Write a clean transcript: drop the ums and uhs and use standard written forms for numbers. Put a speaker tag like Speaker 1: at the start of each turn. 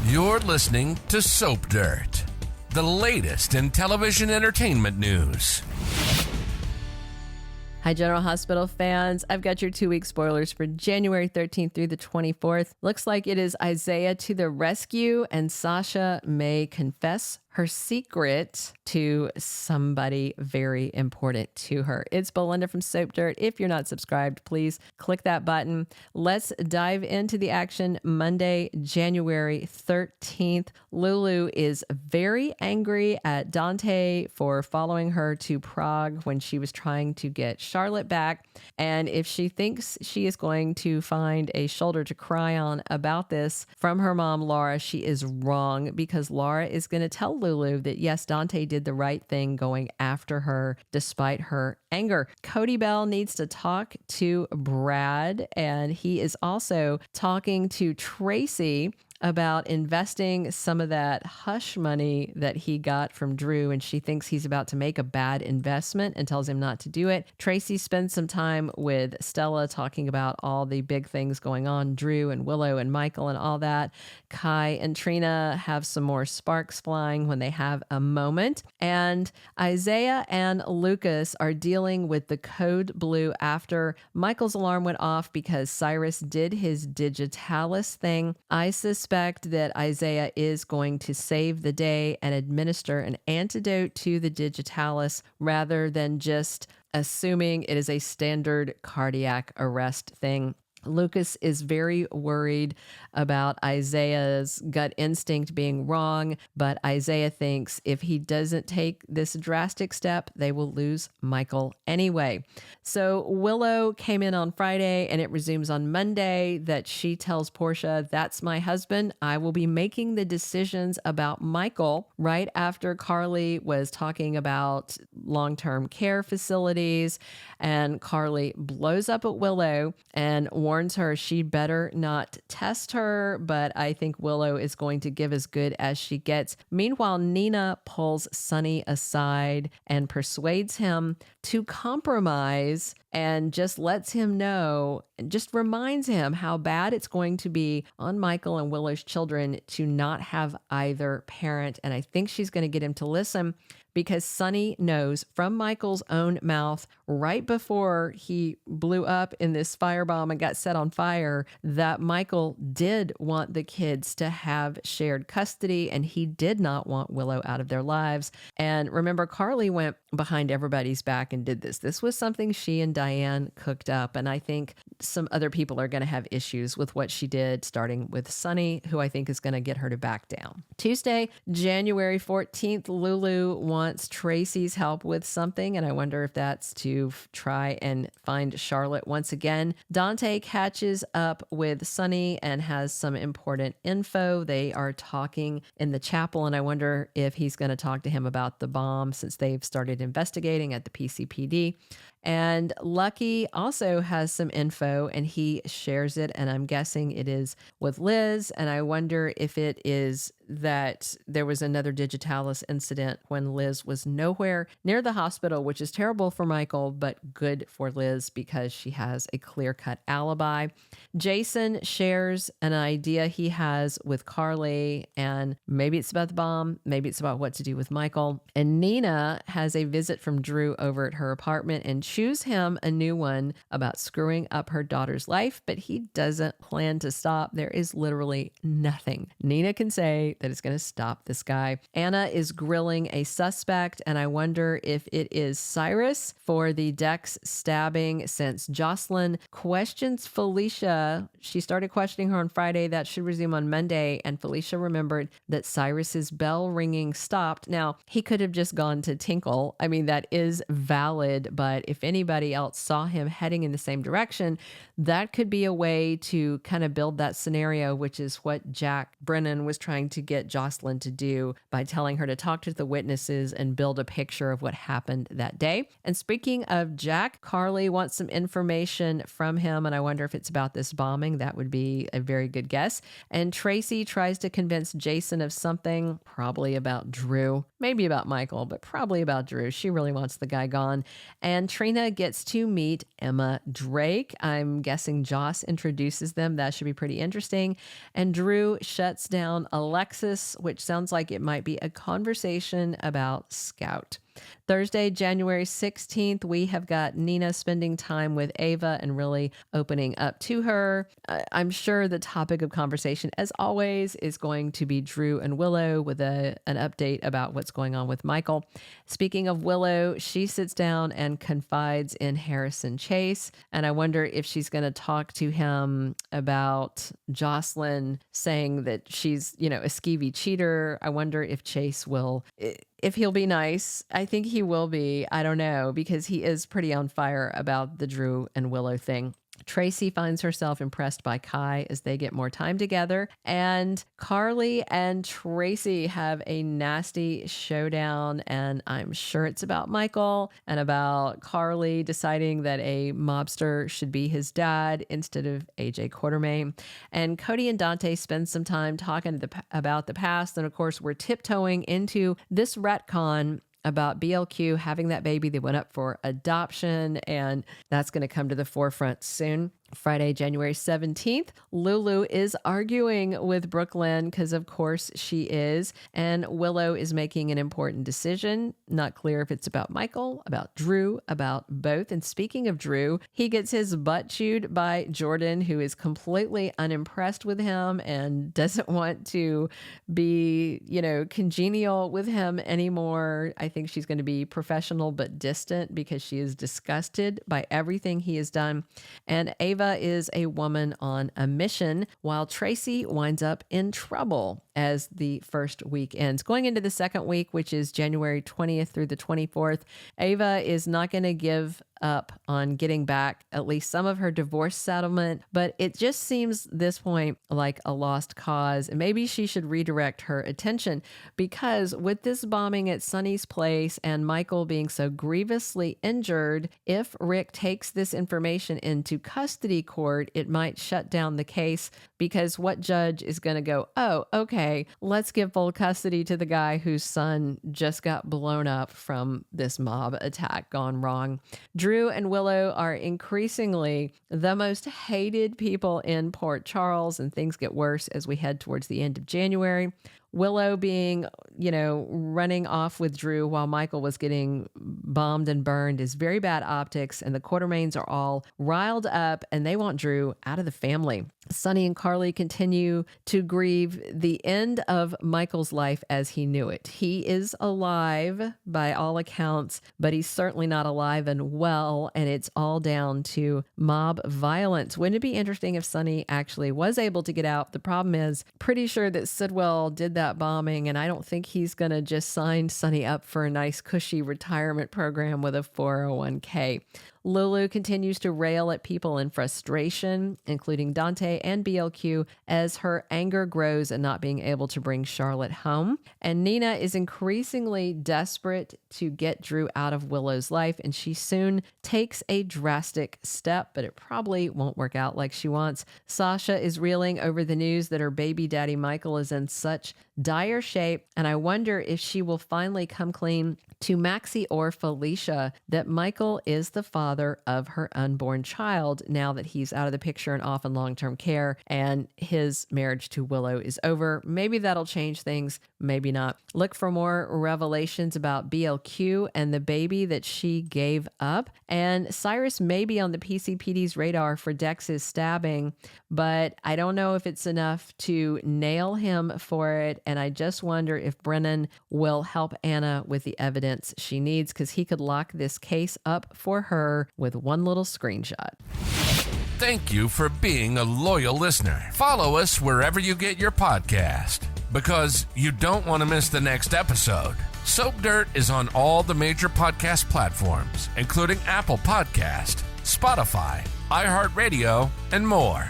Speaker 1: You're listening to Soap Dirt, the latest in television entertainment news.
Speaker 2: Hi, General Hospital fans. I've got your 2-week spoilers for January 13th through the 24th. Looks like it is Isaiah to the rescue, and Sasha may confess her secret to somebody very important to her. It's Belinda from Soap Dirt. If you're not subscribed, please click that button. Let's dive into the action. Monday, January 13th. Lulu is very angry at Dante for following her to Prague when she was trying to get Charlotte back. And if she thinks she is going to find a shoulder to cry on about this from her mom, Laura, she is wrong, because Laura is going to tell Lulu that yes, Dante did the right thing going after her despite her anger. Cody Bell needs to talk to Brad, and he is also talking to Tracy about investing some of that hush money that he got from Drew, and she thinks he's about to make a bad investment and tells him not to do it. Tracy spends some time with Stella talking about all the big things going on, Drew and Willow and Michael and all that. Kai and Trina have some more sparks flying when they have a moment. And Isaiah and Lucas are dealing with the code blue after Michael's alarm went off because Cyrus did his digitalis thing. I suspect that Isaiah is going to save the day and administer an antidote to the digitalis rather than just assuming it is a standard cardiac arrest thing. Lucas is very worried about Isaiah's gut instinct being wrong, but Isaiah thinks if he doesn't take this drastic step, they will lose Michael anyway. So Willow came in on Friday, and it resumes on Monday that she tells Portia, "That's my husband. I will be making the decisions about Michael," right after Carly was talking about long-term care facilities, and Carly blows up at Willow and warns her she better not test her, but I think Willow is going to give as good as she gets. Meanwhile, Nina pulls Sonny aside and persuades him to compromise and just lets him know and just reminds him how bad it's going to be on Michael and Willow's children to not have either parent. And I think she's going to get him to listen, because Sonny knows from Michael's own mouth right before he blew up in this firebomb and got set on fire that Michael did want the kids to have shared custody, and he did not want Willow out of their lives. And remember, Carly went behind everybody's back and did this. This was something she and Diane cooked up, and I think some other people are going to have issues with what she did, starting with Sonny, who I think is going to get her to back down. Tuesday, January 14th, Lulu wants Tracy's help with something, and I wonder if that's to try and find Charlotte once again. Dante catches up with Sonny and has some important info. They are talking in the chapel, and I wonder if he's going to talk to him about the bomb, since they've started investigating at the PCPD. And Lucky also has some info, and he shares it, and I'm guessing it is with Liz, and I wonder if it is that there was another digitalis incident when Liz was nowhere near the hospital, which is terrible for Michael, but good for Liz because she has a clear-cut alibi. Jason shares an idea he has with Carly, and maybe it's about the bomb, maybe it's about what to do with Michael. And Nina has a visit from Drew over at her apartment and choose him a new one about screwing up her daughter's life, but he doesn't plan to stop. There is literally nothing Nina can say that is going to stop this guy. Anna is grilling a suspect, and I wonder if it is Cyrus for the Dex stabbing, since Jocelyn questions Felicia. She started questioning her on Friday. That should resume on Monday, and Felicia remembered that Cyrus's bell ringing stopped. Now, he could have just gone to Tinkle. I mean, that is valid, but if anybody else saw him heading in the same direction, that could be a way to kind of build that scenario, which is what Jack Brennan was trying to get Jocelyn to do by telling her to talk to the witnesses and build a picture of what happened that day. And speaking of Jack, Carly wants some information from him, and I wonder if it's about this bombing. That would be a very good guess. And Tracy tries to convince Jason of something, probably about Drew, maybe about Michael, but probably about Drew. She really wants the guy gone. And Trina Trina gets to meet Emma Drake. I'm guessing Joss introduces them. That should be pretty interesting. And Drew shuts down Alexis, which sounds like it might be a conversation about Scout. Thursday, January 16th, we have got Nina spending time with Ava and really opening up to her. I'm sure the topic of conversation, as always, is going to be Drew and Willow with an update about what's going on with Michael. Speaking of Willow, she sits down and confides in Harrison Chase, and I wonder if she's going to talk to him about Jocelyn saying that she's, a skeevy cheater. I wonder if Chase will... If he'll be nice. I think he will be. I don't know, because he is pretty on fire about the Drew and Willow thing. Tracy finds herself impressed by Kai as they get more time together. And Carly and Tracy have a nasty showdown. And I'm sure it's about Michael and about Carly deciding that a mobster should be his dad instead of AJ Quartermaine. And Cody and Dante spend some time talking about the past. And of course, we're tiptoeing into this retcon about BLQ having that baby. They went up for adoption, and that's going to come to the forefront soon. Friday, January 17th, Lulu is arguing with Brooklyn because, of course, she is. And Willow is making an important decision. Not clear if it's about Michael, about Drew, about both. And speaking of Drew, he gets his butt chewed by Jordan, who is completely unimpressed with him and doesn't want to be, congenial with him anymore. I think she's going to be professional but distant because she is disgusted by everything he has done. And Ava is a woman on a mission, while Tracy winds up in trouble as the first week ends. Going into the second week, which is January 20th through the 24th, Ava is not going to give up on getting back at least some of her divorce settlement, but it just seems this point like a lost cause, and maybe she should redirect her attention, because with this bombing at Sonny's place and Michael being so grievously injured, if Rick takes this information into custody court, it might shut down the case, because what judge is going to go, oh, okay, let's give full custody to the guy whose son just got blown up from this mob attack gone wrong. Drew and Willow are increasingly the most hated people in Port Charles, and things get worse as we head towards the end of January. Willow being, running off with Drew while Michael was getting bombed and burned is very bad optics, and the Quartermaines are all riled up and they want Drew out of the family. Sonny and Carly continue to grieve the end of Michael's life as he knew it. He is alive by all accounts, but he's certainly not alive and well, and it's all down to mob violence. Wouldn't it be interesting if Sonny actually was able to get out? The problem is, pretty sure that Sidwell did that bombing, and I don't think he's going to just sign Sonny up for a nice cushy retirement program with a 401k. Lulu continues to rail at people in frustration, including Dante and BLQ, as her anger grows at not being able to bring Charlotte home. And Nina is increasingly desperate to get Drew out of Willow's life, and she soon takes a drastic step, but it probably won't work out like she wants. Sasha is reeling over the news that her baby daddy Michael is in such dire shape, and I wonder if she will finally come clean to Maxie or Felicia that Michael is the father of her unborn child now that he's out of the picture and off in long-term care and his marriage to Willow is over. Maybe that'll change things, maybe not. Look for more revelations about BLQ and the baby that she gave up. And Cyrus may be on the PCPD's radar for Dex's stabbing, but I don't know if it's enough to nail him for it. And I just wonder if Brennan will help Anna with the evidence she needs, because he could lock this case up for her with one little screenshot.
Speaker 1: Thank you for being a loyal listener. Follow us wherever you get your podcast, because you don't want to miss the next episode. Soap Dirt is on all the major podcast platforms, including Apple Podcast, Spotify, iHeartRadio, and more.